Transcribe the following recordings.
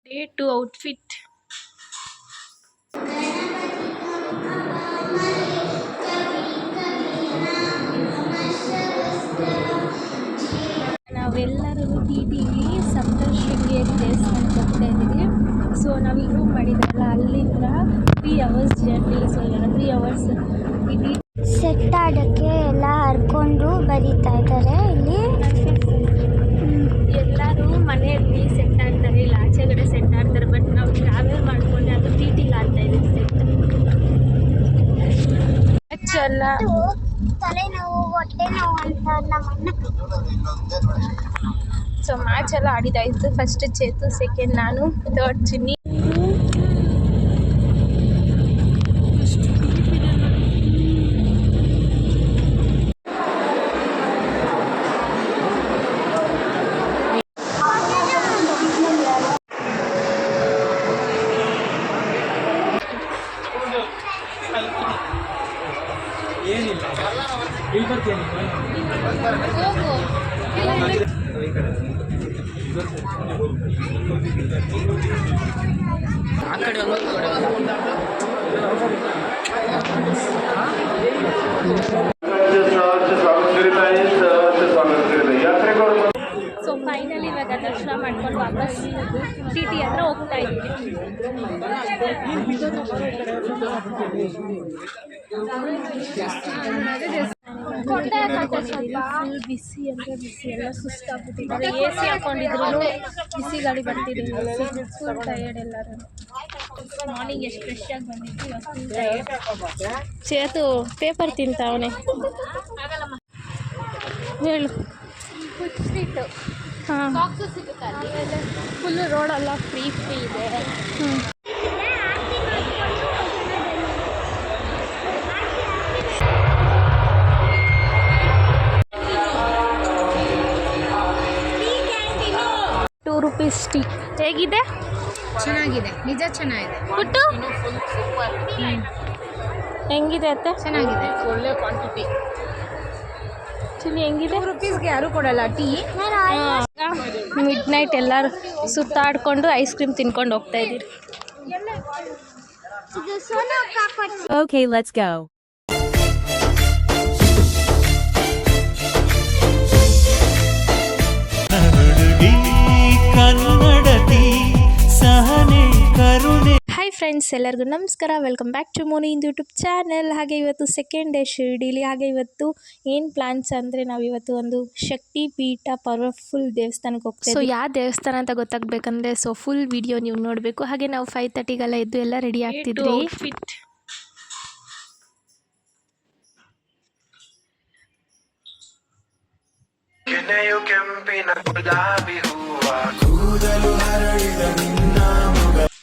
Day 2 outfit. ನಾವೆಲ್ಲರೂ TTV Saptashrungi ದೇವಸ್ಥಾನಕ್ಕೆ ಹೋಗ್ತಾ ಇದ್ದೀವಿ. ಸೊ ನಾವು ರೂಮ್ ಮಾಡಿದ್ರಲ್ಲ ಅಲ್ಲಿಂದ 3 hours ಜರ್ನಿ. ಸೊ ಇವಾಗ 3 hours ಸೆಟ್ ಆಡೋಕ್ಕೆ ಎಲ್ಲ ಹರ್ಕೊಂಡು ಬರೀತಾ ಇದ್ದಾರೆ. ಇಲ್ಲಿ ಎಲ್ಲರೂ ಮನೆಯಲ್ಲಿ ಸೆಟ್ ಆಡ್ತಾರೆ, ಇಲ್ಲ ಆಚೆಗಡೆ ಸೆಟ್ ಆಡ್ತಾರೆ. ಬಟ್ ನಾವು ಟ್ರಾವೆಲ್ ಮಾಡ್ಕೊಂಡು ಅದು TTಗೆ ಆಡ್ತಾ ಇದ್ದೀವಿ ಸೆಟ್. ಎಲ್ಲ ತಲೆನೋವು ಹೊಟ್ಟೆ ನೋವು ಅಂತ ನಮ್ಮನ್ನ. ಸೊ ಮ್ಯಾಚ್ ಎಲ್ಲ ಆಡಿದಾಯಿತು. ಫಸ್ಟ್ ಚೇತು, ಸೆಕೆಂಡ್ ನಾನು, ಥರ್ಡ್ ಚಿನ್ನಿ. ಸೊ ಫೈನಲಿ ಇವಾಗ ದರ್ಶನ ಮಾಡ್ಕೊಂಡು ವಾಪಸ್ TT ಹತ್ರ ಹೋಗ್ತಾ ಇದ್ದೀವಿ. ಫುಲ್ ಬಿಸಿ ಅಂದರೆ ಬಿಸಿ, ಎಲ್ಲ ಸುಸ್ತಾಗ್ಬಿಟ್ಟಿದ್ದಾರೆ. AC ಹಾಕೊಂಡಿದ್ರು ಬಿಸಿ ಗಾಳಿ ಬರ್ತಿದೆ. ಫುಲ್ ಟಯರ್ಡ್ ಎಲ್ಲರೂ. ಮಾರ್ನಿಂಗ್ ಎಷ್ಟು ಫ್ರೆಶ್ ಆಗಿ ಬಂದಿದ್ದು, ಇವಾಗ ಫುಲ್ ಟಯರ್ಡ್. ಚೇತು ಪೇಪರ್ ತಿಂತಾವನೆ. ಹೇಳು. Food street. ಹಾಂ, ಆಮೇಲೆ ಫುಲ್ಲು ರೋಡೆಲ್ಲ ಫ್ರೀ ಇದೆ. ₹2 ಟೀ ಹೇಗಿದೆ? ಚೆನ್ನಾಗಿದೆ, ನಿಜ ಚೆನ್ನಾಗಿದೆ. ಪುಟ್ಟು ಹೆಂಗಿದೆ ಅತ್ತೆ? ಚೆನ್ನಾಗಿದೆ, ಒಳ್ಳೆ ಕ್ವಾಂಟಿಟಿ. ಚಿಲ್ಲಿ ಹೆಂಗಿದೆ? ₹2ಗೆ ಯಾರು ಕೊಡಲ್ಲ ಟೀ. ಮಿಡ್ ನೈಟ್ ಎಲ್ಲರೂ ಸುತ್ತಾಡ್ಕೊಂಡು ಐಸ್ ಕ್ರೀಮ್ ತಿನ್ಕೊಂಡು ಹೋಗ್ತಾ ಇದ್ದೀರಿ. Okay, let's go. Hi friends, ಎಲ್ಲರಿಗೂ ನಮಸ್ಕಾರ. Welcome back to Moni in YouTube channel. ಹಾಗೆ ಇವತ್ತು ಸೆಕೆಂಡ್ ಡೇ ಶಿರ್ಡಿಲಿ. ಹಾಗೆ ಇವತ್ತು ಏನು ಪ್ಲಾನ್ಸ್ ಅಂದರೆ ನಾವಿವತ್ತು ಒಂದು ಶಕ್ತಿ ಪೀಠ ಪವರ್ಫುಲ್ ದೇವಸ್ಥಾನಕ್ಕೆ ಹೋಗ್ತೀವಿ. ಸೊ ಯಾವ ದೇವಸ್ಥಾನ ಅಂತ ಗೊತ್ತಾಗಬೇಕಂದ್ರೆ ಫುಲ್ ವಿಡಿಯೋ ನೀವು ನೋಡಬೇಕು. ಹಾಗೆ ನಾವು 5:30ಗೆಲ್ಲ ಎದ್ದು ಎಲ್ಲ ರೆಡಿ ಆಗ್ತಿದ್ವಿ.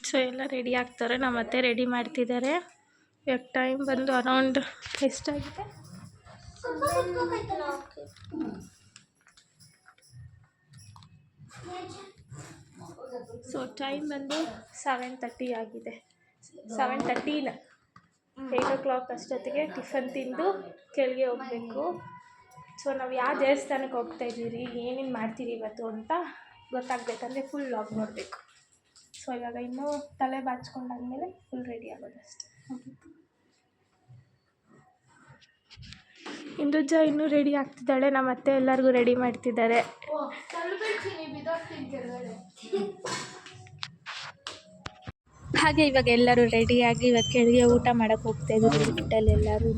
ಸೊ ಎಲ್ಲ ರೆಡಿ ಆಗ್ತಾರೆ. ನಮ್ಮ ಮತ್ತೆ ರೆಡಿ ಮಾಡ್ತಿದ್ದಾರೆ. ಇವಾಗ ಟೈಮ್ ಬಂದು ಅರೌಂಡ್ ಎಷ್ಟಾಗಿದೆ? ಸೊ ಟೈಮ್ ಬಂದು 7:30 ಆಗಿದೆ. 7:13, 8 o'clock ಅಷ್ಟೊತ್ತಿಗೆ ಟಿಫನ್ ತಿಂದು ಕೆಳಗೆ ಹೋಗಬೇಕು. ಸೊ ನಾವು ಯಾವ ದೇವಸ್ಥಾನಕ್ಕೆ ಹೋಗ್ತಾ ಇದ್ದೀವಿ, ಏನೇನು ಮಾಡ್ತೀವಿ ಇವತ್ತು ಅಂತ ಗೊತ್ತಾಗಬೇಕಂದ್ರೆ ಫುಲ್ ಲಾಗ್ ನೋಡಬೇಕು. ಸೊ ಇವಾಗ ಇನ್ನೂ ತಲೆ ಬಾಚ್ಕೊಂಡಾದ್ಮೇಲೆ ಫುಲ್ ರೆಡಿ ಆಗೋದಷ್ಟೆ. ಇಂದುಜ ಇನ್ನೂ ರೆಡಿ ಆಗ್ತಿದ್ದಾಳೆ. ನಮ್ಮ ಅತ್ತೆ ಎಲ್ಲರಿಗೂ ರೆಡಿ ಮಾಡ್ತಿದ್ದಾರೆ. ಹಾಗೆ ಇವಾಗ ಎಲ್ಲರೂ ರೆಡಿಯಾಗಿ ಇವಾಗ ಕೆಳಗೆ ಊಟ ಮಾಡೋಕ್ಕೆ ಹೋಗ್ತಾ ಇದ್ದೀವಿ ಲಿಫ್ಟಲ್ಲಿ ಎಲ್ಲರೂ.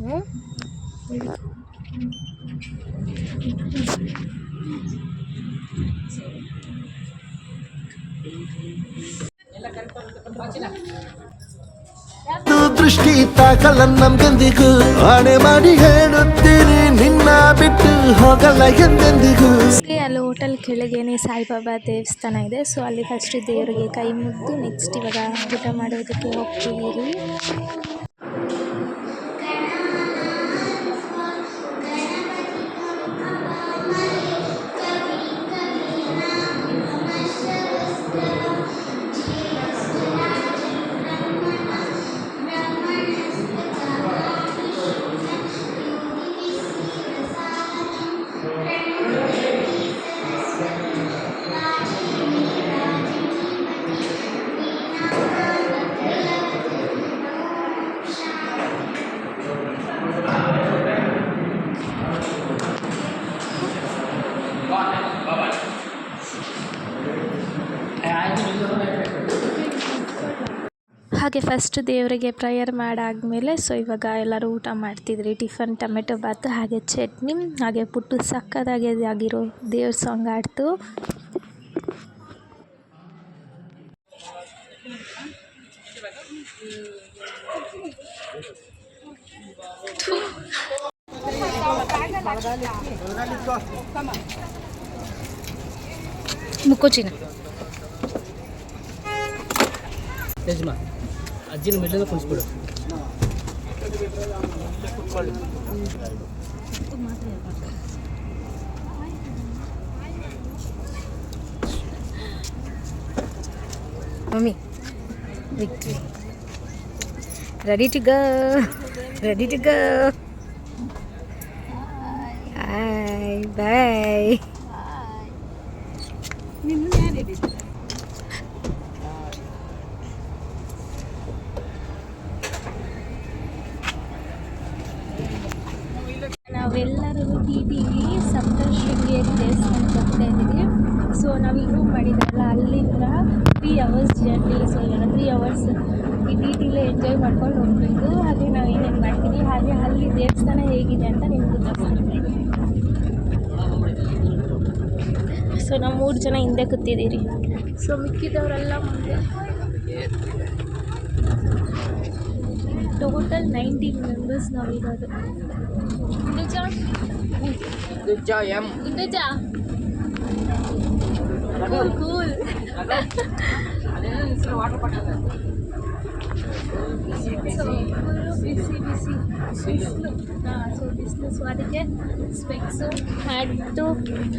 ದೃಷ್ಟಿ ತಾಕಲ್ಲ ನಮ್ಗೆಂದಿಗೂ, ಆಣೆ ಮಾಡಿ ಹೇಳುತ್ತೀನಿ ನಿನ್ನ ಬಿಟ್ಟು ಹೋಗಲ್ಲ ಎಂದೆಂದಿಗೂ. ಅಲ್ಲಿ ಹೋಟೆಲ್ ಕೆಳಗೇನೆ ಸಾಯಿಬಾಬಾ ದೇವಸ್ಥಾನ ಇದೆ. ಸೊ ಅಲ್ಲಿ ಫಸ್ಟ್ ದೇವರಿಗೆ ಕೈ ಮುಗಿದು ನೆಕ್ಸ್ಟ್ ಇವಾಗ ಊಟ ಮಾಡೋದಕ್ಕೆ ಹೋಗ್ತಿದ್ದೀವಿ. ಹಾಗೆ ಫಸ್ಟ್ ದೇವರಿಗೆ ಪ್ರೇಯರ್ ಮಾಡಾದಮೇಲೆ ಸೊ ಇವಾಗ ಎಲ್ಲರೂ ಊಟ ಮಾಡ್ತಿದ್ರಿ. ಟಿಫನ್ ಟೊಮೆಟೊ ಬಾತು ಹಾಗೆ ಚಟ್ನಿ ಹಾಗೆ ಪುಟ್ಟು ಸಕ್ಕತ್ತಾಗಿ ಆಗಿರೋ ದೇವ್ರ ಸಾಂಗ್ ಆಡ್ತು. ಮುಕ್ಕೋಚಿನ ಯಜಮಾ ಅಜ್ಜಿನ ಮಿಡ್ಲಲ್ಲಿ ಕುಣಿಸ್ಬಿಡು. Mummy victory ready to go bye. ನಾವೆಲ್ಲರೂ TTV ಸಪ್ತಶೃಂಗಿ ದೇವಸ್ಥಾನಕ್ಕೆ ಹೋಗ್ತಾ ಇದ್ದೀವಿ. ಸೊ ನಾವು ರೂಮ್ ಮಾಡಿದ್ರಲ್ಲ ಅಲ್ಲಿಂದ 3 hours ಜರ್ನಿ. ಸೊ ಇವಾಗ 3 hours ಈ TTಲೇ ಎಂಜಾಯ್ ಮಾಡ್ಕೊಂಡು ಹೋಗ್ಬೇಕು. ಹಾಗೆ ನಾವು ಏನೇನು ಮಾಡ್ತೀವಿ ಹಾಗೆ ಅಲ್ಲಿ ದೇವಸ್ಥಾನ ಹೇಗಿದೆ ಅಂತ ನಿಮಗೂ ತೋರಿಸ್ತೀನಿ. ಸೊ ನಾವು 3 ಜನ ಹಿಂದೆ ಕೂತಿದ್ದೀರಿ. ಸೊ ಮಿಕ್ಕಿದವರೆಲ್ಲ ಮುಂದೆ. ಟೋಟಲ್ 19 ಮೆಂಬರ್ಸ್ ನಾವಿರೋದು. ಕೂಲ್ ಬಿಸಿ ಬಿಸಿಲು. ಸೊ ಬಿಸಿಲು. ಸೊ ಅದಕ್ಕೆ ಸ್ಪೆಕ್ಸು ಹ್ಯಾಟು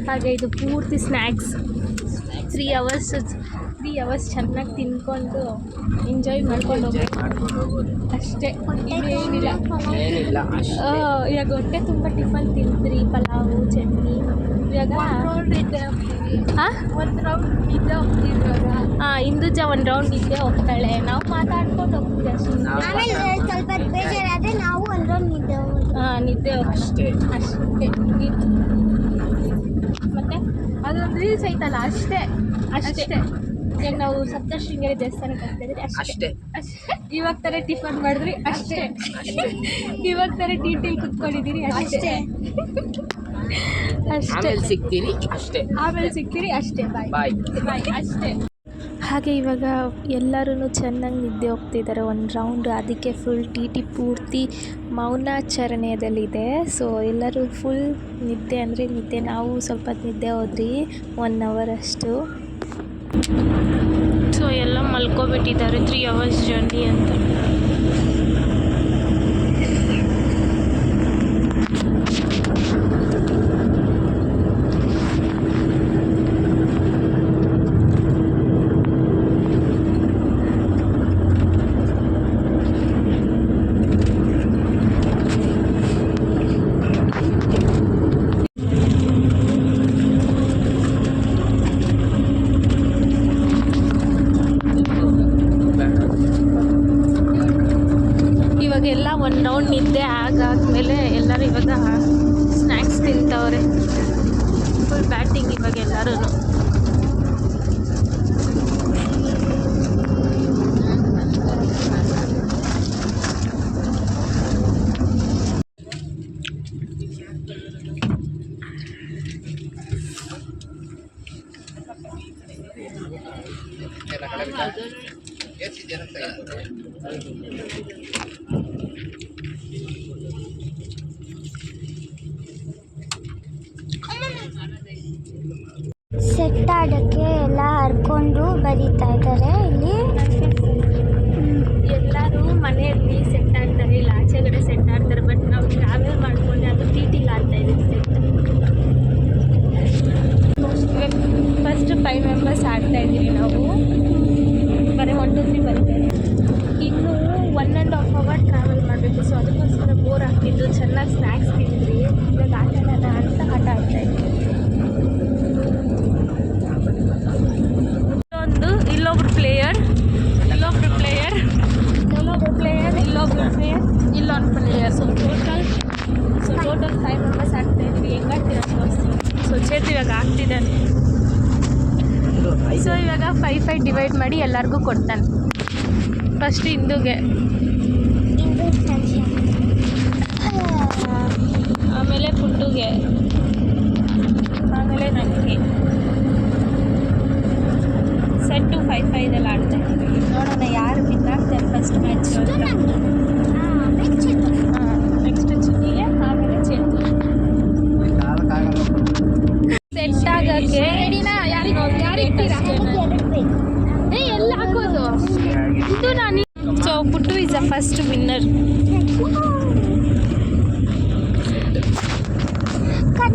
ಹಾಗೆ ಇದು ಪೂರ್ತಿ ಸ್ನ್ಯಾಕ್ಸ್. 3 hours ಚೆನ್ನಾಗಿ ತಿನ್ಕೊಂಡು ಎಂಜಾಯ್ ಮಾಡ್ಕೊಂಡು ಹೋಗ್ಬೇಕು ಅಷ್ಟೇ, ಇನ್ನೇನಿಲ್ಲ. ಇವಾಗ ಹೊಟ್ಟೆ ತುಂಬ ಟಿಫನ್ ತಿಂದ್ರಿ, ಪಲಾವು ಚಟ್ನಿ. ಇವಾಗ ಹಿಂದೂಜ 1 ರೌಂಡ್ ಇದ್ದೇ ಹೋಗ್ತಾಳೆ. ನಾವು ಮಾತಾಡ್ಕೊಂಡು ಹೋಗ್ತೀವಿ ಆಮೇಲೆ ಸ್ವಲ್ಪ ಬೇಜಾರಾದ್ರೆ ನಾವು ಒಂದು ನಿದ್ದೆ ಅಷ್ಟೇ. ಮತ್ತೆ ಅದೊಂದು ರೀಲ್ಸ್ ಐತಲ್ಲ ಅಷ್ಟೇ. ಈಗ ನಾವು ಸಪ್ತಶೃಂಗೇರಿ ದೇವಸ್ಥಾನಕ್ಕೆ ಹೋಗ್ತಾ ಇದ್ರಿ ಅಷ್ಟೇ. ಇವಾಗ ತರ ಟಿಫನ್ ಮಾಡಿದ್ರಿ ಅಷ್ಟೇ. ಇವಾಗ ತರ TTಲಿ ಕುತ್ಕೊಂಡಿದ್ದೀರಿ ಅಷ್ಟೇ. ಆಮೇಲೆ ಸಿಗ್ತೀರಿ ಅಷ್ಟೇ. ಬಾಯ್ ಅಷ್ಟೇ. ಹಾಗೆ ಇವಾಗ ಎಲ್ಲರೂ ಚೆನ್ನಾಗಿ ನಿದ್ದೆ ಹೋಗ್ತಿದ್ದಾರೆ 1 ರೌಂಡ್. ಅದಕ್ಕೆ ಫುಲ್ TT ಪೂರ್ತಿ ಮೌನಾಚರಣೆಯದಲ್ಲಿದೆ. ಸೊ ಎಲ್ಲರೂ ಫುಲ್ ನಿದ್ದೆ ಅಂದರೆ ನಿದ್ದೆ. ನಾವು ಸ್ವಲ್ಪ ನಿದ್ದೆ ಹೋದ್ರಿ 1 hour ಅಷ್ಟು. ಸೊ ಎಲ್ಲ ಮಲ್ಕೊಬಿಟ್ಟಿದ್ದಾರೆ 3 hours ಜರ್ನಿ ಅಂತ. ಇವಾಗೆಲ್ಲ 1 ರೌಂಡ್ ನಿದ್ದೆ ಆಗಾದ್ಮೇಲೆ ಎಲ್ಲರೂ ಇವಾಗ ಸ್ನ್ಯಾಕ್ಸ್ ತಿಂತವ್ರೆ. ಫುಲ್ ಬ್ಯಾಟಿಂಗ್ ಇವಾಗ ಎಲ್ಲರೂ. ಸೆಟ್ ಆಡೋಕ್ಕೆ ಎಲ್ಲ ಹರ್ಕೊಂಡು ಬರೀತಾ ಇದ್ದಾರೆ ಇಲ್ಲಿ. ಎಲ್ಲರೂ ಮನೆಯಲ್ಲಿ ಸೆಟ್ ಆಡ್ತಾರೆ, ಇಲ್ಲ ಆಚೆಗಡೆ ಸೆಟ್ ಆಡ್ತಾರೆ. ಬಟ್ ನಾವು ಟ್ರಾವೆಲ್ ಮಾಡ್ಕೊಂಡು ಅದು TTಲಿ ಆಡ್ತಾ ಇದ್ದೀವಿ ಸೆಟ್. ಫಸ್ಟ್ 5 ಮೆಂಬರ್ಸ್ ಆಡ್ತಾ ಇದ್ದೀವಿ ನಾವು. ಬರೀ 1 2 3 ಬರೀತಾರೆ. ಇನ್ನು 1.5 hour ಟ್ರಾವೆಲ್ ಮಾಡಬೇಕು. ಸೊ ಅದಕ್ಕೋಸ್ಕರ ಬೋರ್ ಆಗ್ತಿದ್ದು. ಚೆನ್ನಾಗಿ ಸ್ನ್ಯಾಕ್ಸ್ ತಿಂದ್ರಿ. ಇವಾಗ ಆಟ ಆಡೋಣ ಅಂತ ಆಟ ಆಡ್ತಾ ಇದ್ವಿ. ಇಲ್ಲೊಬ್ರು ಪ್ಲೇಯರ್, ಇಲ್ಲೊಂದು ಪ್ಲೇಯರ್, ಇಲ್ಲೊಂದು ಪ್ಲೇಯರ್. ಸೊ ಟೋಟಲ್ 5 ಮೆಂಬರ್ಸ್ ಆಗ್ತಾ ಇದ್ವಿ. ಹೆಂಗಾಗ್ತೀರ ತೋರಿಸ್ತೀವಿ. ಸೊ ಚೇತು ಇವಾಗ ಆಗ್ತಿದ್ದಾನೆ. ಸೊ ಇವಾಗ 5 ಡಿವೈಡ್ ಮಾಡಿ ಎಲ್ಲರಿಗೂ ಕೊಡ್ತಾನೆ. ಫಸ್ಟ್ ಇಂದುಗೆ, ಇದು section. ಆಮೇಲೆ ಪುಟ್ಟುಗೆ, ಆಮೇಲೆ ನನಗೆ. ಸೆಟ್ಟು 5 ಇದೆಲ್ಲ ಆಡ್ತಾ ಇದ್ದೀವಿ. ನೋಡೋಣ ಯಾರು ವಿನ್ ಆಗ್ತಾರೆ ಫಸ್ಟ್ ಮ್ಯಾಚ್. ನೆಕ್ಸ್ಟ್ ಚಿನ್ನಿಗೆ, ಆಮೇಲೆ ಚೇತು. ಸೆಟ್ ಆಗೋಕ್ಕೆ ಎಲ್ಲ ಹಾಕೋದು ಇದು ನಾನು. So Puttu is a first winner.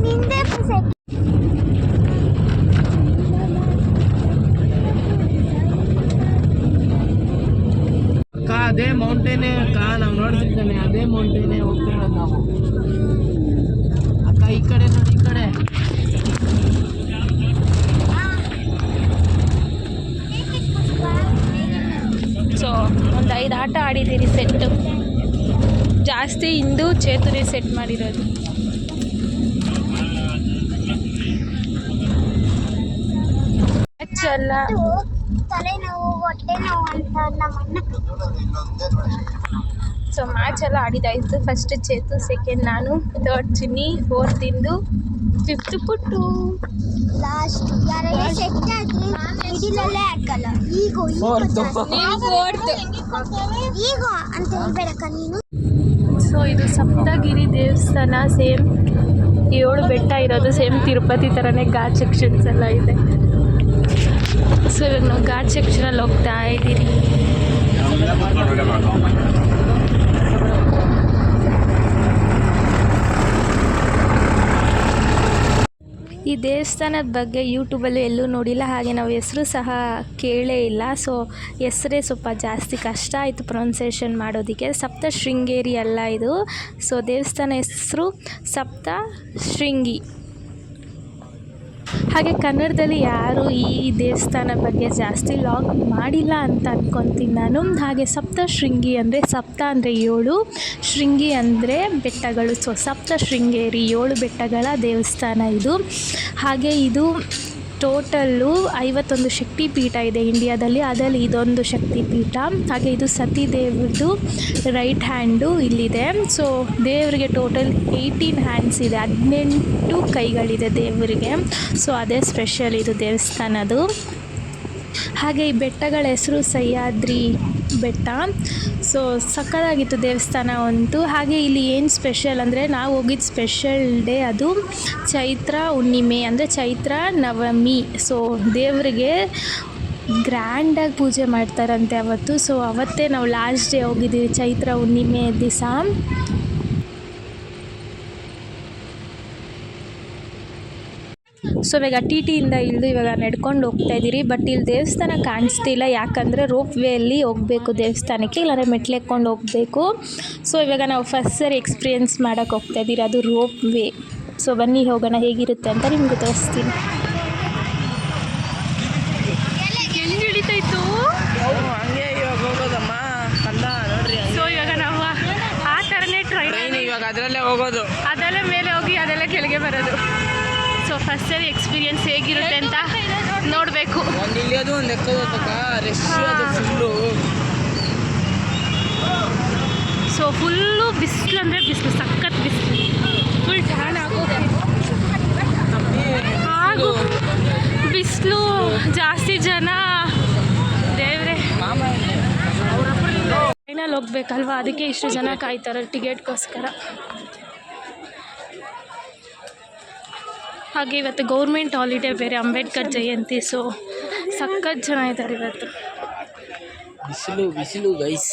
ನಿಂದೆ set. ಅಕ್ಕ ಅದೇ ಮೌಂಟೇನೇ ಅಕ್ಕ, ನಾವು ನೋಡ್ತಿದ್ದಾನೆ ಅದೇ ಮೌಂಟೇನೇ ಹೋಗ್ತಿರೋದು ನಾವು. ಅಕ್ಕ ಈ ಕಡೆ ನೋಡಿ, ಈ ಕಡೆ. ಸೊ ಒಂದು 5 ಆಟ ಆಡಿದ್ದೀರಿ ಸೆಟ್ಟು. ಜಾಸ್ತಿ ಇಂದು ಚೇತುನೇ ಸೆಟ್ ಮಾಡಿರೋದು. ಎಲ್ಲ ತಲೆನೋವು ಹೊಟ್ಟೆ ನೋವು ಅಂತ ನಮ್ಮಣ್ಣ. ಸೊ ಮ್ಯಾಚ್ ಎಲ್ಲ ಆಡಿದಾಯಿತು. ಫಸ್ಟ್ ಚೇತು, ಸೆಕೆಂಡ್ ನಾನು, ಥರ್ಡ್ ಚಿನ್ನಿ, ಫೋರ್ತ್ ಇಂದು, ಫಿಫ್ತ್ ಪುಟ್ಟು. ಲಾಸ್ಟ್ ಯಾರೆಲ್ಲ ಸೆಟ್ ಆಗಿ ಮಿಡಿಲಲ್ಲೇ ಹಾಕಲ್ಲ. ಈಗ ಈಗ ಅಂತ ಹೇಳ್ಬೇಡಕ್ಕ ನೀನು. ಸೊ ಇದು ಸಪ್ತಗಿರಿ ದೇವಸ್ಥಾನ. ಸೇಮ್ 7 ಬೆಟ್ಟ ಇರೋದು. ಸೇಮ್ ತಿರುಪತಿ ಥರನೇ ಘಾಟ್ ಸೆಕ್ಷನ್ಸ್ ಎಲ್ಲ ಇದೆ. ಸೊ ಇವಾಗ ನಾವು ಘಾಟ್ ಸೆಕ್ಷನಲ್ಲಿ ಹೋಗ್ತಾ ಇದ್ದೀರಿ. ಈ ದೇವಸ್ಥಾನದ ಬಗ್ಗೆ ಯೂಟ್ಯೂಬಲ್ಲೂ ಎಲ್ಲೂ ನೋಡಿಲ್ಲ, ಹಾಗೆ ನಾವು ಹೆಸರು ಸಹ ಕೇಳೇ ಇಲ್ಲ. ಸೊ ಹೆಸರೇ ಸ್ವಲ್ಪ ಜಾಸ್ತಿ ಕಷ್ಟ ಆಯಿತು ಪ್ರೊನೌನ್ಸಿಯೇಷನ್ ಮಾಡೋದಕ್ಕೆ. ಸಪ್ತ ಶೃಂಗೇರಿ ಅಲ್ಲ ಇದು. ಸೊ ದೇವಸ್ಥಾನ ಹೆಸರು ಸಪ್ತ ಶೃಂಗಿ. ಹಾಗೆ ಕನ್ನಡದಲ್ಲಿ ಯಾರು ಈ ದೇವಸ್ಥಾನ ಬಗ್ಗೆ ಜಾಸ್ತಿ ಲಾಗ್ ಮಾಡಿಲ್ಲ ಅಂತ ಅಂದ್ಕೊತೀನಿ ನಾನು. ಹಾಗೆ ಸಪ್ತ ಶೃಂಗಿ ಅಂದರೆ ಸಪ್ತ ಅಂದರೆ 7, ಶೃಂಗಿ ಅಂದರೆ ಬೆಟ್ಟಗಳು. ಸೊ ಸಪ್ತ ಶೃಂಗೇರಿ 7 ಬೆಟ್ಟಗಳ ದೇವಸ್ಥಾನ ಇದು. ಹಾಗೆ ಇದು ಟೋಟಲ್ಲು 51 ಶಕ್ತಿ ಪೀಠ ಇದೆ ಇಂಡಿಯಾದಲ್ಲಿ. ಅದರಲ್ಲಿ ಇದೊಂದು ಶಕ್ತಿ ಪೀಠ. ಹಾಗೆ ಇದು ಸತಿ ದೇವ್ರದ್ದು ರೈಟ್ ಹ್ಯಾಂಡು ಇಲ್ಲಿದೆ. ಸೊ ದೇವರಿಗೆ ಟೋಟಲ್ 18 ಹ್ಯಾಂಡ್ಸ್ ಇದೆ, 18 ಕೈಗಳಿದೆ ದೇವರಿಗೆ. ಸೊ ಅದೇ ಸ್ಪೆಷಲ್ ಇದು ದೇವಸ್ಥಾನದು. ಹಾಗೆ ಈ ಬೆಟ್ಟಗಳ ಹೆಸರು ಸಹ್ಯಾದ್ರಿ ಬೆಟ್ಟ. ಸೊ ಸಕ್ಕತ್ತಾಗಿತ್ತು ದೇವಸ್ಥಾನ ಅಂತೂ. ಹಾಗೆ ಇಲ್ಲಿ ಏನು ಸ್ಪೆಷಲ್ ಅಂದರೆ ನಾವು ಹೋಗಿದ್ದು ಸ್ಪೆಷಲ್ ಡೇ, ಅದು ಚೈತ್ರ ಹುಣ್ಣಿಮೆ ಅಂದರೆ ಚೈತ್ರ ನವಮಿ. ಸೊ ದೇವರಿಗೆ ಗ್ರ್ಯಾಂಡಾಗಿ ಪೂಜೆ ಮಾಡ್ತಾರಂತೆ ಅವತ್ತು. ಸೊ ಅವತ್ತೇ ನಾವು ಲಾಸ್ಟ್ ಡೇ ಹೋಗಿದ್ದೀವಿ, ಚೈತ್ರ ಹುಣ್ಣಿಮೆ ದಿವಸ. ಸೊ ಇವಾಗ ಟಿಯಿಂದ ಇಳಿದು ಇವಾಗ ನಡ್ಕೊಂಡು ಹೋಗ್ತಾ ಇದ್ದೀರಿ. ಬಟ್ ಇಲ್ಲಿ ದೇವಸ್ಥಾನ ಕಾಣಿಸ್ತಿಲ್ಲ, ಯಾಕಂದರೆ ರೋಪ್ ವೇಯಲ್ಲಿ ಹೋಗಬೇಕು ದೇವಸ್ಥಾನಕ್ಕೆ, ಇಲ್ಲಾಂದರೆ ಮೆಟ್ಲೆಕ್ಕೊಂಡು ಹೋಗಬೇಕು. ಸೊ ಇವಾಗ ನಾವು ಫಸ್ಟ್ ಸರಿ ಎಕ್ಸ್ಪೀರಿಯೆನ್ಸ್ ಮಾಡೋಕ್ಕೆ ಹೋಗ್ತಾ ಇದ್ದೀರಿ, ಅದು ರೋಪ್ ವೇ. ಸೊ ಬನ್ನಿ ಹೋಗೋಣ, ಹೇಗಿರುತ್ತೆ ಅಂತ ನಿಮ್ಗೆ ತೋರಿಸ್ತೀನಿ. ಎಲ್ಲಿ ಹಿಡಿತಾಯಿತ್ತು ಹಂಗೆ ಇವಾಗ ಹೋಗೋದಮ್ಮ ಕಂದ ನೋಡ್ರಿ. ಸೊ ಇವಾಗ ನಾವು ಆ ಥರನೇ ಟ್ರೈನ್ ಇವಾಗ ಅದರಲ್ಲೇ ಹೋಗೋದು, ಅದೆಲ್ಲ ಮೇಲೆ ಹೋಗಿ ಅದೆಲ್ಲ ಕೆಳಗೆ ಬರೋದು. ಸೊ ಫಸ್ಟ್ ಸರಿ ಎಕ್ಸ್ಪೀರಿಯೆನ್ಸ್ ಹೇಗಿರುತ್ತೆ ಅಂತ ನೋಡಬೇಕು. ಒಂದು ಇಳಿಯೋದು ಒಂದು ಎಕ್ಕೋದು ರಶ್ ಅದು ಫುಲ್ಲು. ಸೊ ಫುಲ್ಲು ಬಿಸಿಲು ಅಂದರೆ ಬಿಸಿಲು, ಸಖತ್ ಬಿಸಿಲು, ಫುಲ್ ಟ್ಯಾನ್ ಆಗು ಬಿಸಿಲು, ಜಾಸ್ತಿ ಜನ. ದೇವ್ರೆ ಟ್ರೈನಲ್ಲಿ ಹೋಗ್ಬೇಕಲ್ವ, ಅದಕ್ಕೆ ಇಷ್ಟು ಜನ ಕಾಯ್ತಾರೆ ಟಿಕೆಟ್ಗೋಸ್ಕರ. ಹಾಗೆ ಇವತ್ತು ಗೌರ್ಮೆಂಟ್ ಹಾಲಿಡೇ ಬೇರೆ, ಅಂಬೇಡ್ಕರ್ ಜಯಂತಿ. ಸೊ ಸಖತ್ ಜನ ಇದ್ದಾರೆ ಇವತ್ತು. ಬಿಸಿಲು ಬಿಸಿಲು ಗೈಸ್.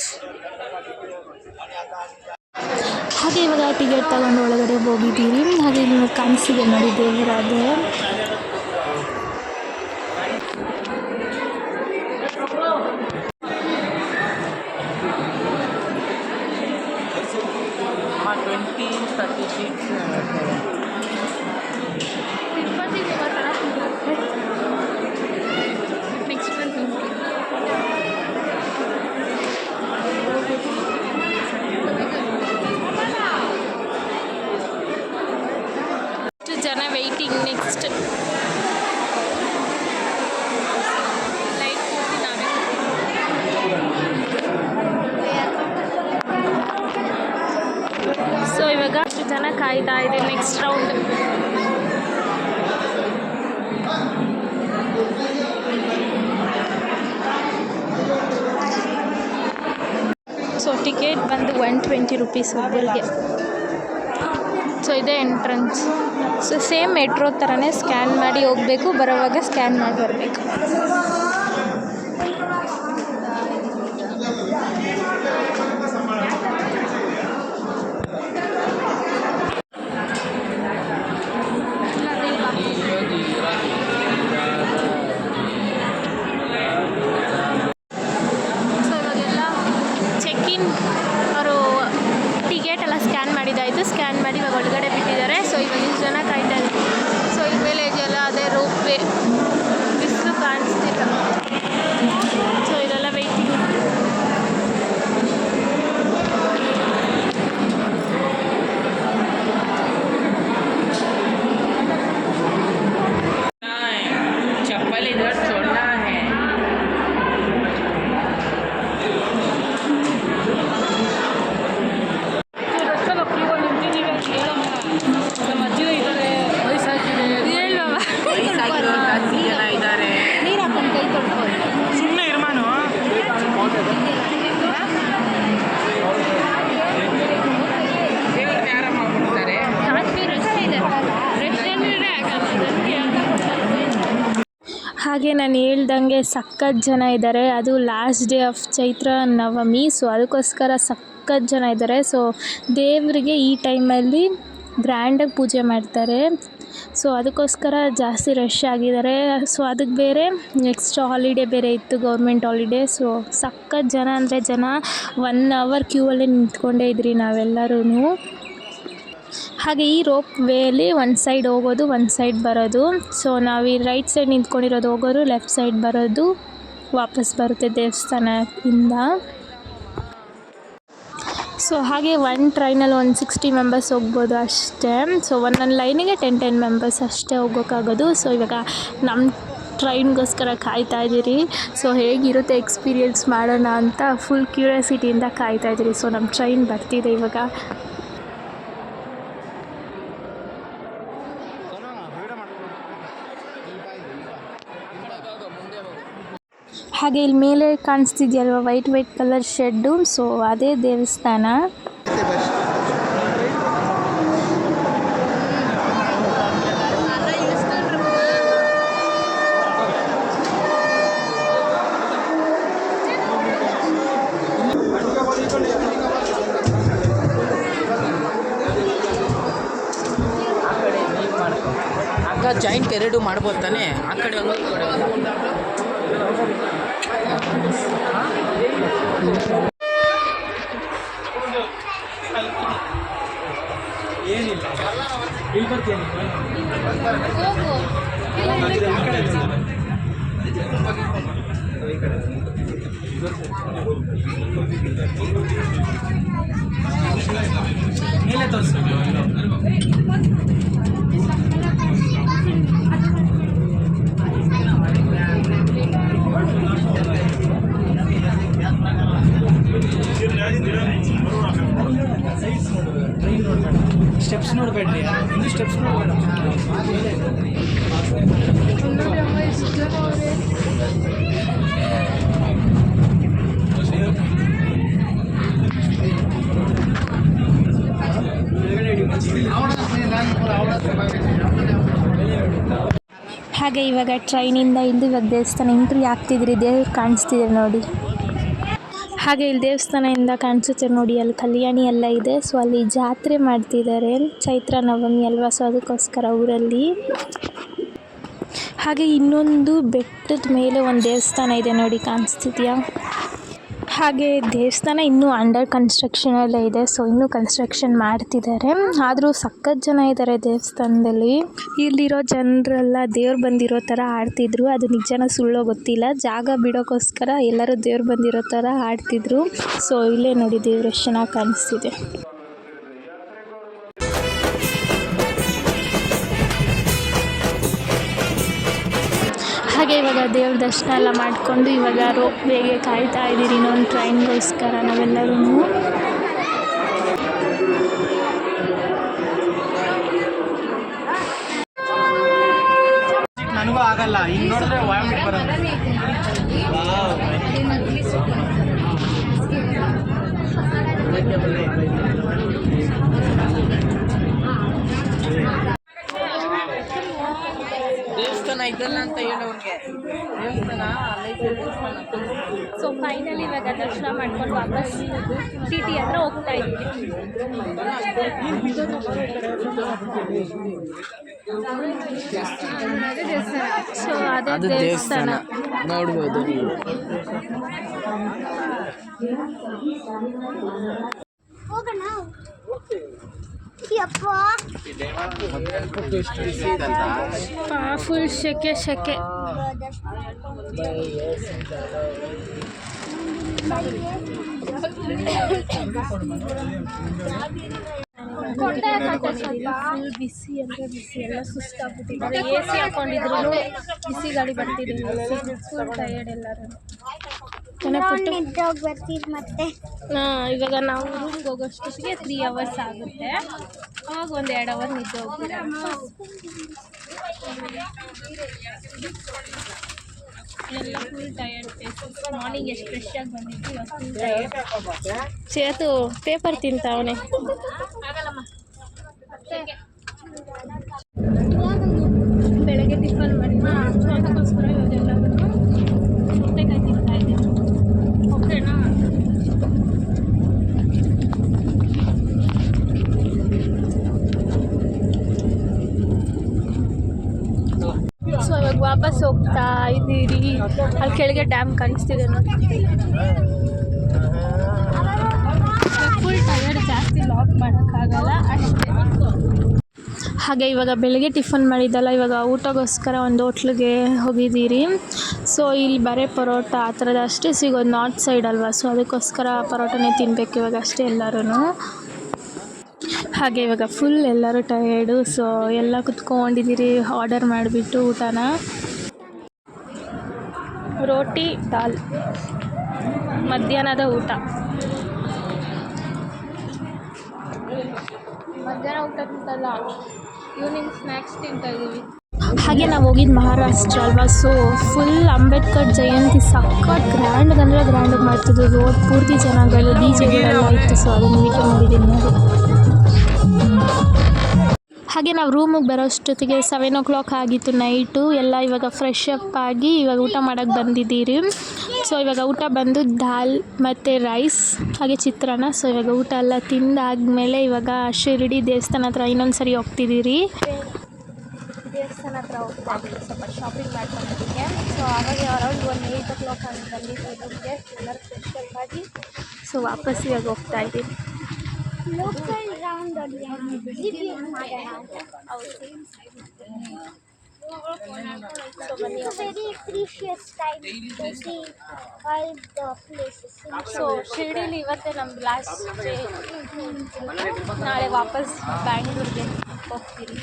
ಹಾಗೆ ಇವಾಗ ಟಿಕೆಟ್ ತಗೊಂಡು ಒಳಗಡೆ ಹೋಗಿದ್ದೀರಿ. ಹಾಗೆ ಇಲ್ಲಿ ಕಾಣಿಸಿದೆ ನೋಡಿ ದೇವರಾದೆ. ಜನ ವೆಯ್ಟಿಂಗ್. ನೆಕ್ಸ್ಟ್ ಕಾಯ್ತಾ ಇದ್ದೀನಿ ನೆಕ್ಸ್ಟ್ ರೌಂಡ್. ಸೊ ಟಿಕೆಟ್ ಬಂದು 120 ರೂಪೀಸ್ ಒಬ್ಬರಿಗೆ. ಸೊ ಇದೇ ಎಂಟ್ರೆನ್ಸ್. ಸೊ ಸೇಮ್ ಮೆಟ್ರೋ ಥರನೇ ಸ್ಕ್ಯಾನ್ ಮಾಡಿ ಹೋಗಬೇಕು, ಬರೋವಾಗ ಸ್ಕ್ಯಾನ್ ಮಾಡಿ ಬರಬೇಕು. ಸ್ಕ್ಯಾನ್ ಮಾಡಿ ಇವಾಗ ಒಳಗಡೆ ಬಿಟ್ಟಿದ್ದಾರೆ. ಸೊ ಇವಾಗ ಇಷ್ಟು ಜನ ಕಾಯ್ತಾ ಇದ್ದಾರೆ. ಸೊ ಇಲ್ಲಿ ಮೇಲೆ ಇದೆಲ್ಲ ಅದೇ ರೋಪ್ ವೇ, ಬಿಸಿಲು ಕಾಣಿಸ್ತಿಲ್ಲ. ಸೊ ಇದೆಲ್ಲ ವೆಯ್ಟಿಂಗ್. ಚಪ್ಪಲ್ ಇದರ್ छोड़ना है. ಹಾಗೆ ನಾನು ಹೇಳ್ದಂಗೆ ಸಖತ್ ಜನ ಇದ್ದಾರೆ. ಅದು last day of Chaitra Navami. So ಅದಕ್ಕೋಸ್ಕರ ಸಖತ್ ಜನ ಇದ್ದಾರೆ. ಸೊ ದೇವರಿಗೆ ಈ ಟೈಮಲ್ಲಿ ಗ್ರ್ಯಾಂಡಾಗಿ ಪೂಜೆ ಮಾಡ್ತಾರೆ. ಸೊ ಅದಕ್ಕೋಸ್ಕರ ಜಾಸ್ತಿ ರಶ್ ಆಗಿದ್ದಾರೆ. ಸೊ ಅದಕ್ಕೆ ಬೇರೆ ನೆಕ್ಸ್ಟ್ ಹಾಲಿಡೇ ಬೇರೆ ಇತ್ತು, ಗೌರ್ಮೆಂಟ್ ಹಾಲಿಡೇ. ಸೊ ಸಖತ್ ಜನ ಅಂದರೆ ಜನ 1 ಅವರ್ ಕ್ಯೂ ಅಲ್ಲೇ ನಿಂತ್ಕೊಂಡೇ ಇದ್ರಿ ನಾವೆಲ್ಲರೂ. ಹಾಗೆ ಈ ರೋಪ್ ವೇಯಲ್ಲಿ ಒಂದು ಸೈಡ್ ಹೋಗೋದು, ಒಂದು ಸೈಡ್ ಬರೋದು. ಸೊ ನಾವು ಈ ರೈಟ್ ಸೈಡ್ ನಿಂತ್ಕೊಂಡಿರೋದು ಹೋಗೋರು, ಲೆಫ್ಟ್ ಸೈಡ್ ಬರೋದು, ವಾಪಸ್ ಬರುತ್ತೆ ದೇವಸ್ಥಾನದಿಂದ. ಸೊ ಹಾಗೆ ಒಂದು ಟ್ರೈನಲ್ಲಿ 160 ಮೆಂಬರ್ಸ್ ಹೋಗ್ಬೋದು ಅಷ್ಟೇ. ಸೊ ಒಂದೊಂದು ಲೈನಿಗೆ 10 ಮೆಂಬರ್ಸ್ ಅಷ್ಟೇ ಹೋಗೋಕ್ಕಾಗೋದು. ಸೊ ಇವಾಗ ನಮ್ಮ ಟ್ರೈನ್ಗೋಸ್ಕರ ಕಾಯ್ತಾ ಇದ್ದೀರಿ. ಸೊ ಹೇಗಿರುತ್ತೆ ಎಕ್ಸ್ಪೀರಿಯೆನ್ಸ್ ಮಾಡೋಣ ಅಂತ ಫುಲ್ ಕ್ಯೂರಿಯಾಸಿಟಿಯಿಂದ ಕಾಯ್ತಾ ಇದ್ದೀರಿ. ಸೊ ನಮ್ಮ ಟ್ರೈನ್ ಬರ್ತಿದೆ ಇವಾಗ. ಹಾಗೆ ಇಲ್ಲಿ ಮೇಲೆ ಕಾಣಿಸ್ತಿದೆಯಲ್ವ ವೈಟ್ ಕಲರ್ ಶೆಡ್ಡು. ಸೊ ಅದೇ ದೇವಸ್ಥಾನ. ಆಗ ಜಾಯಿಂಟ್ ಎರಡು ಮಾಡ್ಬೋದು ತಾನೆ, ಆ ಕಡೆ ಒಂದು ಈ ಕಡೆ ಒಂದು. ಮೇಲೆ ತೋರಿಸಿ. ಸ್ಟೆಪ್ಸ್ ನೋಡಬೇಡ್ರಿ, ಇನ್ನು ಸ್ಟೆಪ್ಸ್ ನೋಡಬೇಡ. ಹಾಗೆ ಇವಾಗ ಟ್ರೈನಿಂದ ಇಳಿದು ಇವಾಗ ದೇವಸ್ಥಾನ ಎಂಟ್ರಿ ಆಗ್ತಿದ್ರಿ. ದೇವ್ರು ಕಾಣಿಸ್ತಿದೆ ನೋಡಿ. ಹಾಗೆ ಇಲ್ಲಿ ದೇವಸ್ಥಾನದಿಂದ ಕಾಣಿಸುತ್ತೆ ನೋಡಿ, ಅಲ್ಲಿ ಕಲ್ಯಾಣಿ ಎಲ್ಲ ಇದೆ. ಸೊ ಅಲ್ಲಿ ಜಾತ್ರೆ ಮಾಡ್ತಿದ್ದಾರೆ, ಚೈತ್ರ ನವಮಿ ಅಲ್ವಾ. ಸೊ ಅದಕ್ಕೋಸ್ಕರ ಊರಲ್ಲಿ. ಹಾಗೆ ಇನ್ನೊಂದು ಬೆಟ್ಟದ ಮೇಲೆ ಒಂದು ದೇವಸ್ಥಾನ ಇದೆ ನೋಡಿ, ಕಾಣಿಸ್ತಿದೆಯಾ. ಹಾಗೆ ದೇವಸ್ಥಾನ ಇನ್ನೂ ಅಂಡರ್ ಕನ್ಸ್ಟ್ರಕ್ಷನಲ್ಲೇ ಇದೆ. ಸೊ ಇನ್ನೂ ಕನ್ಸ್ಟ್ರಕ್ಷನ್ ಮಾಡ್ತಿದ್ದಾರೆ. ಆದರೂ ಸಖತ್ ಜನ ಇದ್ದಾರೆ ದೇವಸ್ಥಾನದಲ್ಲಿ. ಇಲ್ಲಿರೋ ಜನರೆಲ್ಲ ದೇವ್ರು ಬಂದಿರೋ ಥರ ಆಡ್ತಿದ್ರು. ಅದು ನಿಜನ ಸುಳ್ಳೋ ಗೊತ್ತಿಲ್ಲ. ಜಾಗ ಬಿಡೋಕ್ಕೋಸ್ಕರ ಎಲ್ಲರೂ ದೇವ್ರು ಬಂದಿರೋ ಥರ ಆಡ್ತಿದ್ರು. ಸೊ ಇಲ್ಲೇ ನೋಡಿ ದೇವ್ರು ಎಷ್ಟು ಚೆನ್ನಾಗಿ ಕಾಣಿಸ್ತಿದೆ. ಹಾಗೆ ಇವಾಗ ದೇವ್ರ ದರ್ಶನ ಎಲ್ಲ ಮಾಡಿಕೊಂಡು ಇವಾಗ ರೋಪ್ ವೇಗೆ ಕಾಯ್ತಾ ಇದ್ದೀರಿ ಇನ್ನೊಂದು ಟ್ರೈನ್ಗೋಸ್ಕರ ನಾವೆಲ್ಲರೂ. ಆಗಲ್ಲ, ಹಿಂಗೆ ನೋಡಿದ್ರೆ ವಾಮಿಟ್ ಬರೋದು. ದೇವಸ್ಥಾನ ಇದಲ್ಲ ಅಂತ ಹೇಳೋರಿಗೆ, ದೇವಸ್ಥಾನ ಅಲ್ಲೈತೆ ದೇವಸ್ಥಾನ. ಸೊ ಫೈನಲಿ ಇವಾಗ ದರ್ಶನ ಮಾಡ್ಕೊಂಡು ವಾಪಸ್ ಟಿ ಟಿ ಹತ್ರ ಹೋಗ್ತಾ ಇದ್ದೀವಿ. ಸೊ ಅದೇ ದೇವಸ್ಥಾನ ನೋಡ್ಬೋದು. ಹೋಗೋಣ. ಯಪ್ಪ ಫುಲ್ ಶೆಕೆ ಶೆಕೆ. ಫುಲ್ ಬಿಸಿ ಅಂದರೆ ಬಿಸಿ, ಎಲ್ಲ ಸುಸ್ತಾಗ್ಬಿಟ್ಟಿದ್ದಾರೆ. ಎ ಸಿ ಹಾಕೊಂಡಿದ್ರು ಬಿಸಿ ಗಾಳಿ ಬರ್ತಿದೆ. ಫುಲ್ ಟಯರ್ಡ್ ಎಲ್ಲರೂ. ನಿದ್ದೆ ಬರ್ತೀವಿ ಮತ್ತೆ. ಇವಾಗ ನಾವು ರೂಮ್ಗೆ ಹೋಗೋಷ್ಟೊತ್ತಿಗೆ 3 hours ಆಗುತ್ತೆ. ಅವಾಗ 1-2 hour ನಿದ್ದೆ ಹೋಗ್ತೀರಾ. ಎಲ್ಲ ಫುಲ್ ಟಯರ್ಡ್ ಫೇಸಸ್. ಮಾರ್ನಿಂಗ್ ಎಷ್ಟು ಫ್ರೆಶ್ ಆಗಿ ಬಂದಿದ್ದು, ಇವಾಗ ಫುಲ್ ಟಯರ್ಡ್. ಸೇತು ಪೇಪರ್ ತಿಂತಾವನೆ. ಬೆಳಗ್ಗೆ ಟಿಫನ್ ಮಾಡಿ ಅದಕ್ಕೋಸ್ಕರ ಇವಾಗೆಲ್ಲ ಸೌತೆಕಾಯಿ ತಿಂತಾ ಇದ್ದೀನಿ. ಓಕೆನಾ? ಸೊ ಇವಾಗ ವಾಪಸ್ ಹೋಗ್ತಾ ಇದ್ದೀರಿ. ಅಲ್ಲಿ ಕೆಳಗೆ ಡ್ಯಾಮ್ ಕಾಣಿಸ್ತಿದೆ ನೋಡಿ. ಫುಲ್ ಟಯರ್ಡ್, ಜಾಸ್ತಿ ಲಾಕ್ ಮಾಡೋಕ್ಕಾಗಲ್ಲ ಅಷ್ಟೇ. ಹಾಗೆ ಇವಾಗ ಬೆಳಗ್ಗೆ ಟಿಫನ್ ಮಾಡಿದ್ದಲ್ಲ, ಇವಾಗ ಊಟಗೋಸ್ಕರ ಒಂದು ಹೋಟ್ಲಿಗೆ ಹೋಗಿದ್ದೀರಿ. ಸೊ ಇಲ್ಲಿ ಬರೀ ಪರೋಟ ಆ ಥರದ್ದು ಅಷ್ಟೇ ಸಿಗೋದು, ನಾರ್ತ್ ಸೈಡ್ ಅಲ್ವಾ. ಸೊ ಅದಕ್ಕೋಸ್ಕರ ಪರೋಟನೇ ತಿನ್ನಬೇಕು ಇವಾಗ ಅಷ್ಟೇ ಎಲ್ಲರೂ. ಹಾಗೆ ಇವಾಗ ಫುಲ್ ಎಲ್ಲರೂ ಟಯರ್ಡು. ಸೊ ಎಲ್ಲ ಕುತ್ಕೊಂಡಿದ್ದೀರಿ ಆರ್ಡರ್ ಮಾಡಿಬಿಟ್ಟು ಊಟನ. ರೋಟಿ ದಾಲ್ ಮಧ್ಯಾಹ್ನದ ಊಟ. ಮಧ್ಯಾಹ್ನ ಊಟ ತಿಂತಲ್ಲ, ಈವ್ನಿಂಗ್ ಸ್ನ್ಯಾಕ್ಸ್ ತಿಂತಾ ಇದ್ದೀವಿ. ಹಾಗೆ ನಾವು ಹೋಗಿದ್ದು ಮಹಾರಾಷ್ಟ್ರ ಅಲ್ವಾ. ಸೊ ಫುಲ್ ಅಂಬೇಡ್ಕರ್ ಜಯಂತಿ ಸಖತ್ ಗ್ರ್ಯಾಂಡ್ ಅಂದರೆ ಗ್ರ್ಯಾಂಡಾಗಿ ಮಾಡ್ತಿದ್ದು. ರೋಡ್ ಪೂರ್ತಿ ಜನಗಳು, ಡಿಜೆಗಳೆಲ್ಲ ಇತ್ತು. ಸೊ ಅದನ್ನು ವೀಡಿಯೋ ಮಾಡಿದ್ದೀನಿ ನೋಡಿ. ಹಾಗೆ ನಾವು ರೂಮಿಗೆ ಬರೋಷ್ಟೊತ್ತಿಗೆ 7 o'clock ಆಗಿತ್ತು ನೈಟು. ಎಲ್ಲ ಇವಾಗ ಫ್ರೆಶ್ ಅಪ್ ಆಗಿ ಇವಾಗ ಊಟ ಮಾಡೋಕ್ಕೆ ಬಂದಿದ್ದೀರಿ. ಸೊ ಇವಾಗ ಊಟ ಬಂದು ದಾಲ್ ಮತ್ತು ರೈಸ್ ಹಾಗೆ ಚಿತ್ರಾನ್ನ. ಸೊ ಇವಾಗ ಊಟ ಎಲ್ಲ ತಿಂದಾದ್ಮೇಲೆ ಇವಾಗ ಶಿರಡಿ ದೇವಸ್ಥಾನ ಹತ್ರ ಇನ್ನೊಂದು ಸರಿ ಹೋಗ್ತಿದ್ದೀರಿ. ದೇವಸ್ಥಾನ ಹತ್ರ ಹೋಗ್ತಾ ಇದ್ದೀವಿ ಸ್ವಲ್ಪ ಶಾಪಿಂಗ್ ಮಾಡ್ಕೊಂಡಿದ್ದಕ್ಕೆ. ಸೊ ಆವಾಗ ಅರೌಂಡ್ 8 o'clock ಆಗಿ ಬಂದಿದ್ದೀವಿ ರೂಮ್ಗೆ. ಎಲ್ಲರೂ ಫ್ರೆಶ್ ಅಪ್ ಆಗಿ ಸೊ ವಾಪಸ್ ಇವಾಗ ಹೋಗ್ತಾ ಇದ್ದೀವಿ. ಲೋಕಲ್ ರೌಂಡ್ ರಿವ್ಯೂ ಮಾಡೋಣ ಅಂತ. It's a very precious time to see all the places. So ಶಿರ್ಡಿಲಿ ಇವತ್ತೇ ನಮ್ದು ಲಾಸ್ಟ್ ಡೇ. ನಾಳೆ ವಾಪಸ್ ಬ್ಯಾಂಗ್ಳೂರಿಗೆ ಹೋಗ್ತೀರಿ.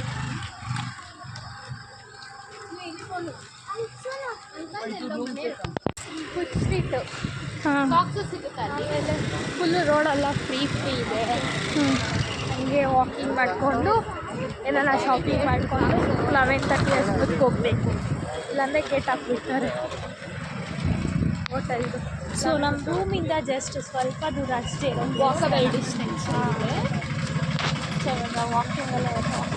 ಫುಡ್ ಸ್ಟ್ರೀಟು ಆಮೇಲೆ ಫುಲ್ಲು ರೋಡೆಲ್ಲ ಫ್ರೀ ಇದೆ. ಹಂಗೆ ವಾಕಿಂಗ್ ಮಾಡಿಕೊಂಡು ಏನಾರ ಶಾಪಿಂಗ್ ಮಾಡಿಕೊಂಡು 11:30 ಅಷ್ಟೊತ್ತಿಗೆ ಹೋಗಬೇಕು. ಇಲ್ಲಾಂದರೆ ಗೇಟ್ ಹಾಕ್ಬಿಡ್ತಾರೆ ಹೋಟೆಲ್ದು. ಸೊ ನಮ್ಮ ರೂಮಿಂದ ಜಸ್ಟ್ ಸ್ವಲ್ಪ ದೂರ ಅಷ್ಟೇ, ಒಂದು ವಾಕಬಲ್ ಡಿಸ್ಟೆನ್ಸ್ ಇದೆ. ಸೊ ಇವಾಗ ವಾಕಿಂಗ್ ಎಲ್ಲ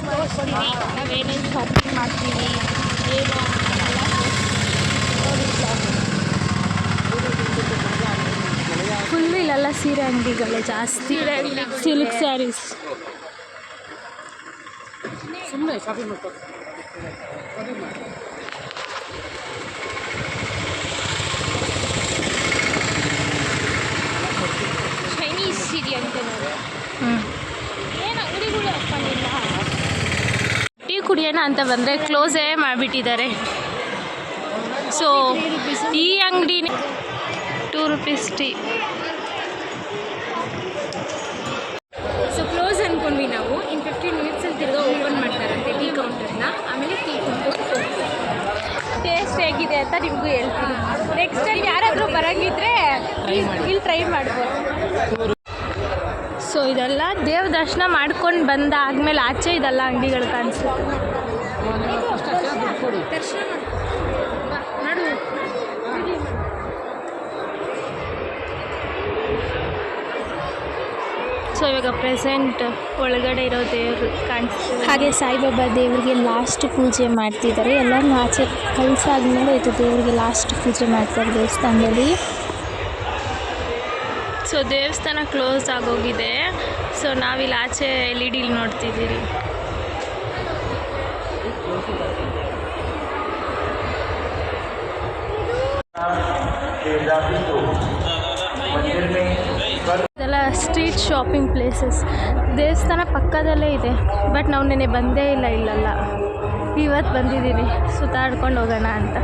ತೋರಿಸ್ತೀವಿ, ನಾವೇನೇನು ಶಾಪಿಂಗ್ ಮಾಡ್ತೀವಿ ಏನು ಎಲ್ಲ ಫುಲ್ ಇಲ್ಲೆಲ್ಲ ಸೀರೆ ಅಂಗಡಿಗಳೇ ಜಾಸ್ತಿ. ಸಿಲ್ಕ್ ಸ್ಯಾರೀಸ್. ಸುಮ್ಮನೆ ಶಾಪಿಂಗ್ ಮಾಡ್ಕೊ. ಚೈನೀಸ್ ಸೀರೆ ಅಂತ ನೋಡಿ. ಏನು ಅಂಗಡಿಗಳು ಹಾಕೊಂಡಿಲ್ಲ. ಟೀ ಕುಡಿಯೋಣ ಅಂತ ಬಂದರೆ ಕ್ಲೋಸೇ ಮಾಡಿಬಿಟ್ಟಿದ್ದಾರೆ. ಸೊ ಈ ಅಂಗಡಿನೇ 2 rupees ಟೀ. ಸೊ ಕ್ಲೋಸ್ ಅಂದ್ಕೊಂಡ್ವಿ ನಾವು. ಇನ್ನು 15 minutಸಲ್ಲಿ ತಿರ್ಗಾ ಓಪನ್ ಮಾಡ್ತಾರಂತೆ ಟೀ ಕೌಂಟರ್ನ. ಆಮೇಲೆ ಟೀ ಕುಡಿದು ಟೇಸ್ಟ್ ಹೇಗಿದೆ ಅಂತ ನಿಮಗೂ ಹೇಳ್ತೀನಿ. ನೆಕ್ಸ್ಟ್ ಟೈಮ್ ಯಾರಾದರೂ ಬರೋಂಗಿದ್ರೆ ಇಲ್ಲಿ ಟ್ರೈ ಮಾಡ್ಬೋದು. ಸೊ ಇದೆಲ್ಲ ದೇವ ದರ್ಶನ ಮಾಡ್ಕೊಂಡು ಬಂದಾದ್ಮೇಲೆ ಆಚೆ ಇದೆಲ್ಲ ಅಂಗಡಿಗಳು ಕಾಣಿಸುತ್ತೆ. ದರ್ಶನ ಸೊ ಇವಾಗ ಪ್ರೆಸೆಂಟ್ ಒಳಗಡೆ ಇರೋ ದೇವರು ಕಾಣಿಸ್ತೀವಿ. ಹಾಗೆ ಸಾಯಿಬಾಬಾ ದೇವರಿಗೆ ಲಾಸ್ಟ್ ಪೂಜೆ ಮಾಡ್ತಿದ್ದಾರೆ. ಎಲ್ಲರನ್ನೂ ಆಚೆ ಕಳಿಸಾದ್ಮೇಲೆ ಇದು ದೇವರಿಗೆ ಲಾಸ್ಟ್ ಪೂಜೆ ಮಾಡ್ತಾರೆ ದೇವಸ್ಥಾನದಲ್ಲಿ. ಸೊ ದೇವಸ್ಥಾನ ಕ್ಲೋಸ್ ಆಗೋಗಿದೆ. ಸೊ ನಾವಿಲ್ಲಿ ಆಚೆ LED ನೋಡ್ತಿದ್ದೀರಿ. ಇದೆಲ್ಲ ಸ್ಟ್ರೀಟ್ ಶಾಪಿಂಗ್ ಪ್ಲೇಸಸ್. ದೇವಸ್ಥಾನ ಪಕ್ಕದಲ್ಲೇ ಇದೆ, ಬಟ್ ನಾವು ನೆನ್ನೆ ಬಂದೇ ಇಲ್ಲ ಇಲ್ಲೆಲ್ಲ. ಇವತ್ತು ಬಂದಿದ್ದೀವಿ ಸುತ್ತಾಡ್ಕೊಂಡು ಹೋಗೋಣ ಅಂತ.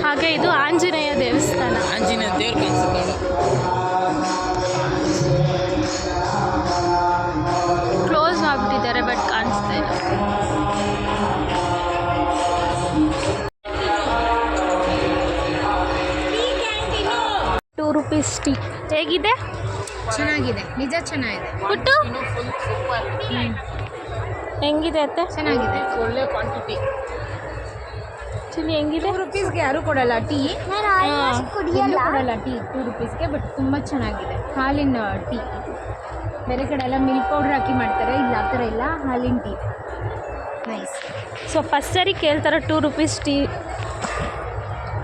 ಹಾಗೆ ಇದು ಆಂಜನೇಯ ದೇವಸ್ಥಾನ. ಆಂಜನೇಯ ದೇವ್ರು ಕಾಣಿಸುತ್ತೆ. ಕ್ಲೋಸ್ ಮಾಡಿಬಿಟ್ಟಿದ್ದಾರೆ, ಬಟ್ ಕಾಣಿಸ್ತಾ ಇಲ್ಲ. ₹2 ಟೀ ಹೇಗಿದೆ? ಚೆನ್ನಾಗಿದೆ, ನಿಜ ಚೆನ್ನಾಗಿದೆ. ಪುಟ್ಟು ಹೆಂಗಿದೆ ಅತ್ತೆ? ಚೆನ್ನಾಗಿದೆ. ಒಳ್ಳೆ ಕ್ವಾಂಟಿಟಿ. ಚಿಲ್ಲಿ ಹೆಂಗಿದೆ? ₹2ಗೆ ಯಾರೂ ಕೊಡಲ್ಲ ಟೀ. ನಾನು ಆಲ್ಮೋಸ್ಟ್ ಕುಡಿಯಲ್ಲ. ಕೊಡಲ್ಲ ಟೀ ₹2ಗೆ, ಬಟ್ ತುಂಬ ಚೆನ್ನಾಗಿದೆ. ಹಾಲಿನ ಟೀ. ಬೇರೆ ಕಡೆ ಎಲ್ಲ ಮಿಲ್ಕ್ ಪೌಡ್ರ್ ಹಾಕಿ ಮಾಡ್ತಾರೆ, ಇಲ್ಲಿ ಆ ಥರ ಇಲ್ಲ, ಹಾಲಿನ ಟೀ. ನೈಸ್. ಸೊ ಫಸ್ಟ್ ಸರಿ ಕೇಳ್ತಾರೆ ₹2 ಟೀ.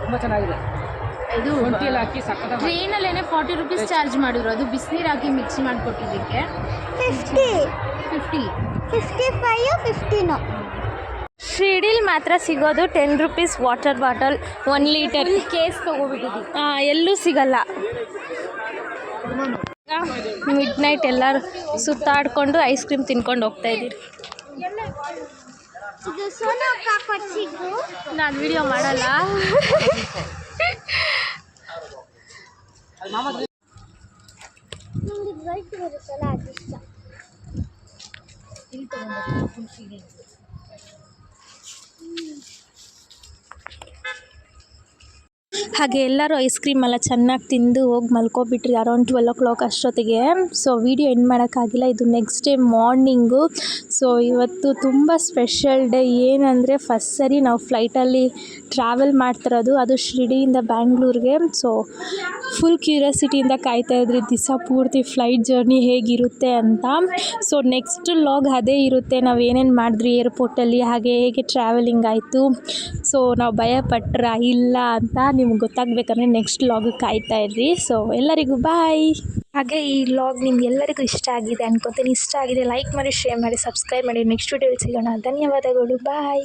ತುಂಬ ಚೆನ್ನಾಗಿದೆ. ಇದು ಶುಂಠಿ ಹಾಕಿ ಸಕ್ಕತ್ತ. ಟ್ರೈನಲ್ಲೇ ₹40 ಚಾರ್ಜ್ ಮಾಡಿದ್ರು, ಅದು ಬಿಸಿನೀರು ಹಾಕಿ ಮಿಕ್ಸ್ ಮಾಡಿಕೊಟ್ಟಿದ್ದಕ್ಕೆ. 50, 50. 55, 15. ಶಿರ್ಡಿಲ್ ಮಾತ್ರ ಸಿಗೋದು ₹10 ವಾಟರ್ ಬಾಟಲ್ 1 ಲೀಟರ್. ಕೇಸ್ ತೊಗೊಬಿಟ್ಟಿದ್ದೀವಿ. ಎಲ್ಲೂ ಸಿಗಲ್ಲ. ಮಿಡ್ ನೈಟ್ ಎಲ್ಲರೂ ಸುತ್ತಾಡಿಕೊಂಡು ಐಸ್ ಕ್ರೀಮ್ ತಿನ್ಕೊಂಡು ಹೋಗ್ತಾ ಇದ್ದೀರಿ. ಇದು ಸೋನಾ ಅಕ್ಕ ಕೊಡ್ಸಿದ್ದು. ನಾನು ವಿಡಿಯೋ ಮಾಡಲ್ಲ. ನಿಂಗೆ ವೈಟ್ ಬರುತ್ತಲ್ಲ ಅದು ಇಷ್ಟ. ಹಾಗೆ ಎಲ್ಲರೂ ಐಸ್ ಕ್ರೀಮ್ ಎಲ್ಲ ಚೆನ್ನಾಗಿ ತಿಂದು ಹೋಗಿ ಮಲ್ಕೊಬಿಟ್ರಿ ಅರೌಂಡ್ 12 o'clock ಅಷ್ಟೊತ್ತಿಗೆ. ಸೊ ವಿಡಿಯೋ ಎಂಡ್ ಮಾಡೋಕ್ಕಾಗಿಲ್ಲ. ಇದು ನೆಕ್ಸ್ಟ್ ಡೇ ಮಾರ್ನಿಂಗು. ಸೊ ಇವತ್ತು ತುಂಬ ಸ್ಪೆಷಲ್ ಡೇ. ಏನಂದರೆ ಫಸ್ಟ್ ಸರಿ ನಾವು ಫ್ಲೈಟಲ್ಲಿ ಟ್ರಾವೆಲ್ ಮಾಡ್ತಿರೋದು, ಅದು ಶಿರ್ಡಿಯಿಂದ ಬ್ಯಾಂಗ್ಳೂರಿಗೆ. ಸೊ ಫುಲ್ ಕ್ಯೂರಿಯಾಸಿಟಿಯಿಂದ ಕಾಯ್ತಾ ಇದ್ರಿ ದಿವಸ ಪೂರ್ತಿ ಫ್ಲೈಟ್ ಜರ್ನಿ ಹೇಗಿರುತ್ತೆ ಅಂತ. ಸೊ ನೆಕ್ಸ್ಟ್ ಲಾಗ್ ಅದೇ ಇರುತ್ತೆ, ನಾವು ಏನೇನು ಮಾಡಿದ್ರಿ ಏರ್ಪೋರ್ಟಲ್ಲಿ, ಹಾಗೆ ಹೇಗೆ ಟ್ರಾವೆಲಿಂಗ್ ಆಯಿತು, ಸೊ ನಾವು ಭಯಪಟ್ರ ಇಲ್ಲ ಅಂತ ನಿಮ್ಗೆ ಗೊತ್ತಾಗಬೇಕಂದ್ರೆ ನೆಕ್ಸ್ಟ್ ಲಾಗ್ ಕಾಯ್ತಾ ಇರ್ರಿ. ಸೊ ಎಲ್ಲರಿಗೂ ಬಾಯ್. ಹಾಗೆ ಈ ಲಾಗ್ ನಿಮ್ಗೆ ಎಲ್ಲರಿಗೂ ಇಷ್ಟ ಆಗಿದೆ ಅನ್ಕೊತೀನಿ. ಇಷ್ಟ ಆಗಿದೆ ಲೈಕ್ ಮಾಡಿ, ಶೇರ್ ಮಾಡಿ, ಸಬ್ಸ್ಕ್ರೈಬ್ ಮಾಡಿ. ನೆಕ್ಸ್ಟ್ ವಿಡಿಯೋಲಿ ಸಿಗೋಣ. ಧನ್ಯವಾದಗಳು. ಬಾಯ್.